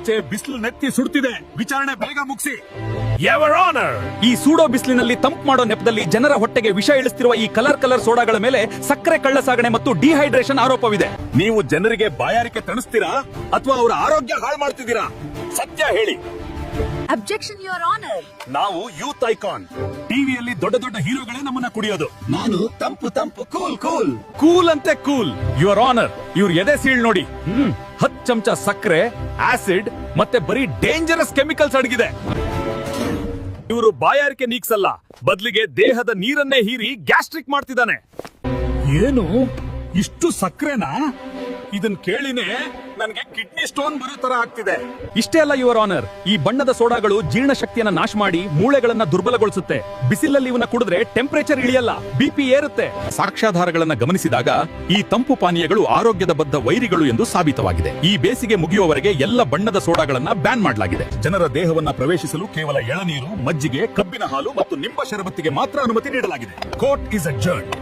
ಆಚೆ ಬಿಸಿಲು ನೆತ್ತಿ ಸುಡ್ತಿದೆ. ವಿಚಾರಣೆ ಬೇಗ ಮುಗಿಸಿ. ಯುವರ್ ಆನರ್, ಈ ಸೂಡೋ ಬಿಸಿಲಿನಲ್ಲಿ ತಂಪು ಮಾಡೋ ನೆಪದಲ್ಲಿ ಜನರ ಹೊಟ್ಟೆಗೆ ವಿಷ ಇಳಿಸ್ತಿರುವ ಈ ಕಲರ್ ಸೋಡಾಗಳ ಮೇಲೆ ಸಕ್ಕರೆ ಕಳ್ಳಸಾಗಣೆ ಮತ್ತು ಡಿಹೈಡ್ರೇಷನ್ ಆರೋಪವಿದೆ. ನೀವು ಜನರಿಗೆ ಬಾಯಾರಿಕೆ ತಣಿಸ್ತೀರಾ ಅಥವಾ ಅವರ ಆರೋಗ್ಯ ಹಾಳು ಮಾಡ್ತಿದ್ದೀರಾ? ಸತ್ಯ ಹೇಳಿ. Objection your honour. ನಾವು ಯೂತ್ ಐಕಾನ್. ಟಿವಿಯಲ್ಲಿ ದೊಡ್ಡ ದೊಡ್ಡ ಹೀರೋಗಳೇ ನಮ್ಮನ್ನ ಕುಡಿಯೋದು. ನಾನು ತಂಪು ಕೂಲ್ ಅಂತೆ ಕೂಲ್. ಯುವರ್ ಆನರ್, ಇವ್ರ ಎದೆ ಸೀಳ್ ನೋಡಿ. 10 ಚಮಚ ಸಕ್ಕರೆ, ಆಸಿಡ್ ಮತ್ತೆ ಬರೀ ಡೇಂಜರಸ್ ಕೆಮಿಕಲ್ಸ್ ಅಡಗಿದೆ. ಇವರು ಬಾಯಾರಿಕೆ ನೀಗ್ಸಲ್ಲ, ಬದಲಿಗೆ ದೇಹದ ನೀರನ್ನೇ ಹೀರಿ ಗ್ಯಾಸ್ಟ್ರಿಕ್ ಮಾಡ್ತಿದ್ದಾನೆ. ಏನು ಇಷ್ಟು ಸಕ್ಕರೆನಾ? ಇದನ್ ಕೇಳಿನೇ ನನಗೆ ಕಿಡ್ನಿ ಸ್ಟೋನ್ ಬರೋ ತರ ಆಗ್ತಿದೆ. ಇಷ್ಟೇ ಅಲ್ಲ ಯುವರ್ ಆನರ್, ಈ ಬಣ್ಣದ ಸೋಡಾಗಳು ಜೀರ್ಣಶಕ್ತಿಯನ್ನ ನಾಶ ಮಾಡಿ ಮೂಳೆಗಳನ್ನ ದುರ್ಬಲಗೊಳಿಸುತ್ತೆ. ಬಿಸಿಲಲ್ಲಿ ಇವನ್ನ ಕುಡಿದ್ರೆ ಟೆಂಪರೇಚರ್ ಇಳಿಯಲ್ಲ, ಬಿಪಿ ಏರುತ್ತೆ. ಸಾಕ್ಷ್ಯಾಧಾರಗಳನ್ನ ಗಮನಿಸಿದಾಗ ಈ ತಂಪು ಪಾನೀಯಗಳು ಆರೋಗ್ಯದ ಬದ್ಧ ವೈರಿಗಳು ಎಂದು ಸಾಬೀತವಾಗಿದೆ. ಈ ಬೇಸಿಗೆ ಮುಗಿಯುವವರೆಗೆ ಎಲ್ಲ ಬಣ್ಣದ ಸೋಡಾಗಳನ್ನ ಬ್ಯಾನ್ ಮಾಡಲಾಗಿದೆ. ಜನರ ದೇಹವನ್ನ ಪ್ರವೇಶಿಸಲು ಕೇವಲ ಎಳನೀರು, ಮಜ್ಜಿಗೆ, ಕಬ್ಬಿನ ಹಾಲು ಮತ್ತು ನಿಂಬ ಶರಬತ್ತಿಗೆ ಮಾತ್ರ ಅನುಮತಿ ನೀಡಲಾಗಿದೆ. Court is ಅಡ್ಜರ್ನ್ಡ್.